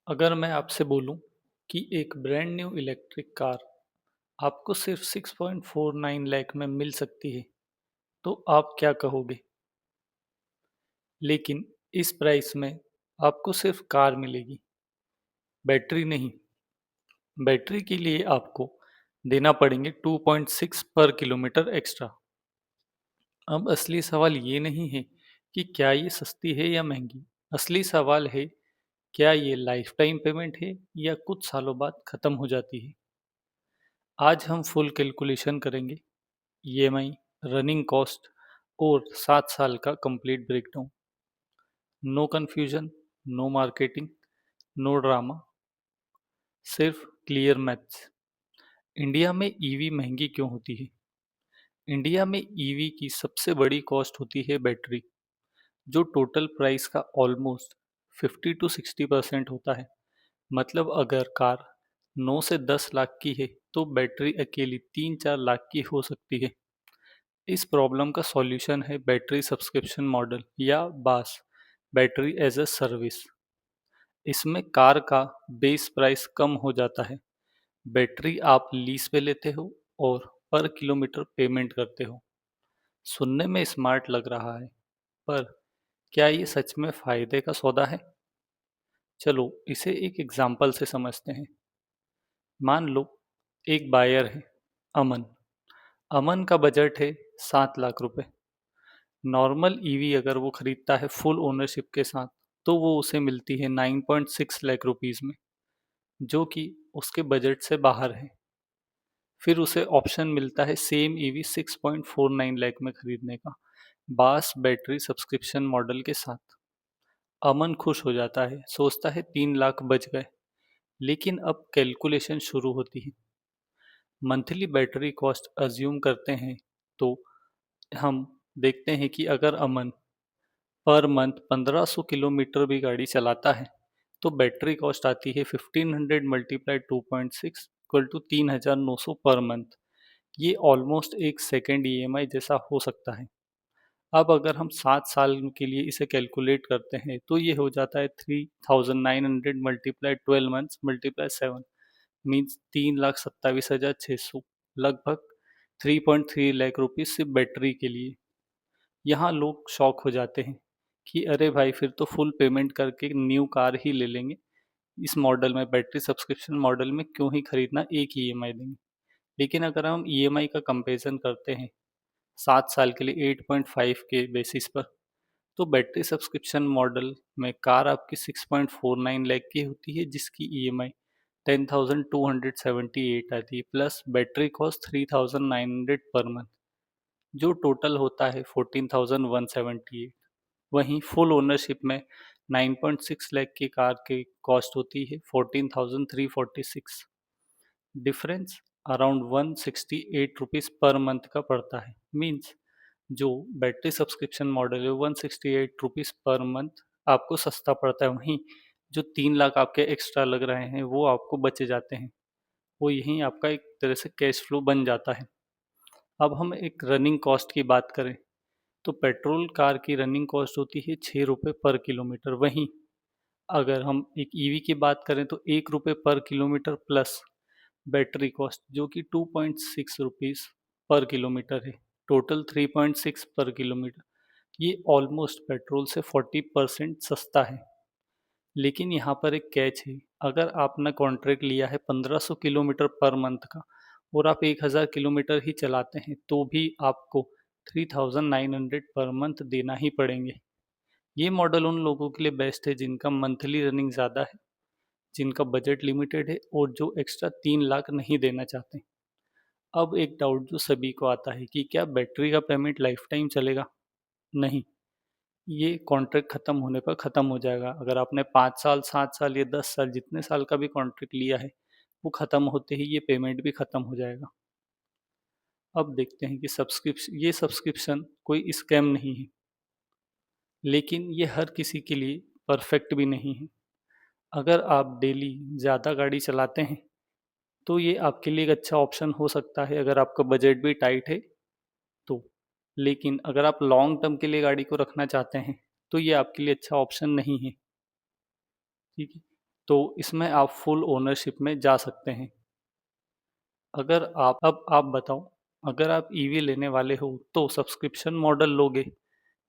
अगर मैं आपसे बोलूं कि एक ब्रांड न्यू इलेक्ट्रिक कार आपको सिर्फ 6.49 लाख में मिल सकती है तो आप क्या कहोगे। लेकिन इस प्राइस में आपको सिर्फ कार मिलेगी, बैटरी नहीं। बैटरी के लिए आपको देना पड़ेंगे 2.6 पर किलोमीटर एक्स्ट्रा। अब असली सवाल ये नहीं है कि क्या ये सस्ती है या महंगी। असली सवाल है, क्या ये लाइफ टाइम पेमेंट है या कुछ सालों बाद खत्म हो जाती है। आज हम फुल कैलकुलेशन करेंगे, ईएमआई, रनिंग कॉस्ट और 7 साल का complete breakdown. No confusion, no marketing, no drama, सिर्फ क्लियर मैथ्स। इंडिया में ईवी महंगी क्यों होती है? इंडिया में ईवी की सबसे बड़ी कॉस्ट होती है बैटरी, जो टोटल प्राइस का ऑलमोस्ट 50 to 60% होता है। मतलब अगर कार 9 से 10 लाख की है तो बैटरी अकेली 3-4 लाख की हो सकती है। इस प्रॉब्लम का सॉल्यूशन है बैटरी सब्सक्रिप्शन मॉडल या बास, बैटरी एज अ सर्विस। इसमें कार का बेस प्राइस कम हो जाता है, बैटरी आप लीज पे लेते हो और पर किलोमीटर पेमेंट करते हो। सुनने में स्मार्ट लग रहा है, पर क्या ये सच में फायदे का सौदा है? चलो इसे एक एग्जाम्पल से समझते हैं। मान लो एक बायर है, अमन। अमन का बजट है 7 लाख रुपए। नॉर्मल ईवी अगर वो खरीदता है फुल ओनरशिप के साथ तो वो उसे मिलती है 9.6 लाख रुपीस में, जो कि उसके बजट से बाहर है। फिर उसे ऑप्शन मिलता है सेम ईवी 6.49 लाख में खरीदने का, बास बैटरी सब्सक्रिप्शन मॉडल के साथ। अमन खुश हो जाता है, सोचता है 3 लाख बच गए। लेकिन अब कैलकुलेशन शुरू होती है। मंथली बैटरी कॉस्ट अज्यूम करते हैं तो हम देखते हैं कि अगर अमन पर मंथ 1500 किलोमीटर भी गाड़ी चलाता है तो बैटरी कॉस्ट आती है 1500 multiply 2.6 equal to 3900 per month. ये ऑलमोस्ट एक सेकेंड ईएमआई जैसा हो सकता है। अब अगर हम 7 साल के लिए इसे कैलकुलेट करते हैं तो ये हो जाता है 3900 मल्टीप्लाई 12 मंथ्स मल्टीप्लाई 7, मीन्स 3,27,600, लगभग 3.3 लाख रुपीज सिर्फ बैटरी के लिए। यहाँ लोग शॉक हो जाते हैं कि अरे भाई फिर तो फुल पेमेंट करके न्यू कार ही ले लेंगे। इस मॉडल में बैटरी सब्सक्रिप्शन मॉडल में क्यों ही खरीदना, एक ही ईएमआई देंगे। लेकिन अगर हम ईएमआई का कंपैरिजन करते हैं 7 साल के लिए 8.5 के बेसिस पर, तो बैटरी सब्सक्रिप्शन मॉडल में कार आपकी 6.49 लाख की होती है, जिसकी ईएमआई 10,278 आती है, plus battery cost 3,900 per month, जो टोटल होता है 14,178। वहीं फुल ओनरशिप में 9.6 लाख की कार की कॉस्ट होती है 14,346। Difference around 168 rupees per month का पड़ता है। मीन्स जो बैटरी सब्सक्रिप्शन मॉडल है 168 रुपीज़ पर मंथ आपको सस्ता पड़ता है। वहीं जो 3 लाख आपके एक्स्ट्रा लग रहे हैं वो आपको बचे जाते हैं। वो यहीं आपका एक तरह से कैश फ्लो बन जाता है। अब हम एक रनिंग कॉस्ट की बात करें तो पेट्रोल कार की रनिंग कॉस्ट होती है 6 रुपये पर किलोमीटर। वहीं अगर हम एक ईवी की बात करें तो 1 रुपये पर किलोमीटर प्लस बैटरी कॉस्ट, जो कि 2.6 रुपीज़ पर किलोमीटर है, टोटल 3.6 पर किलोमीटर। ये ऑलमोस्ट पेट्रोल से 40% सस्ता है। लेकिन यहाँ पर एक कैच है, अगर आपने कॉन्ट्रैक्ट लिया है 1500 किलोमीटर पर मंथ का और आप 1000 किलोमीटर ही चलाते हैं तो भी आपको 3900 पर मंथ देना ही पड़ेंगे। ये मॉडल उन लोगों के लिए बेस्ट है जिनका मंथली रनिंग ज़्यादा है, जिनका बजट लिमिटेड है और जो एक्स्ट्रा 3 लाख नहीं देना चाहते। अब एक डाउट जो सभी को आता है कि क्या बैटरी का पेमेंट लाइफ टाइम चलेगा? नहीं, ये कॉन्ट्रैक्ट खत्म होने पर खत्म हो जाएगा। अगर आपने 5 साल, 7 साल या 10 साल जितने साल का भी कॉन्ट्रैक्ट लिया है, वो खत्म होते ही ये पेमेंट भी खत्म हो जाएगा। अब देखते हैं कि सब्सक्रिप्शन कोई स्कैम नहीं है, लेकिन ये हर किसी के लिए परफेक्ट भी नहीं है। अगर आप डेली ज़्यादा गाड़ी चलाते हैं तो ये आपके लिए एक अच्छा ऑप्शन हो सकता है, अगर आपका बजट भी टाइट है तो। लेकिन अगर आप लॉन्ग टर्म के लिए गाड़ी को रखना चाहते हैं तो ये आपके लिए अच्छा ऑप्शन नहीं है। ठीक है। तो इसमें आप फुल ओनरशिप में जा सकते हैं। अगर आप बताओ, अगर आप ईवी लेने वाले हो तो सब्सक्रिप्शन मॉडल लोगे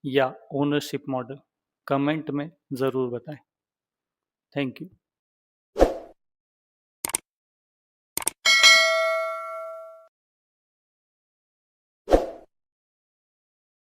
या ओनरशिप मॉडल? कमेंट में ज़रूर बताएं। Thank you.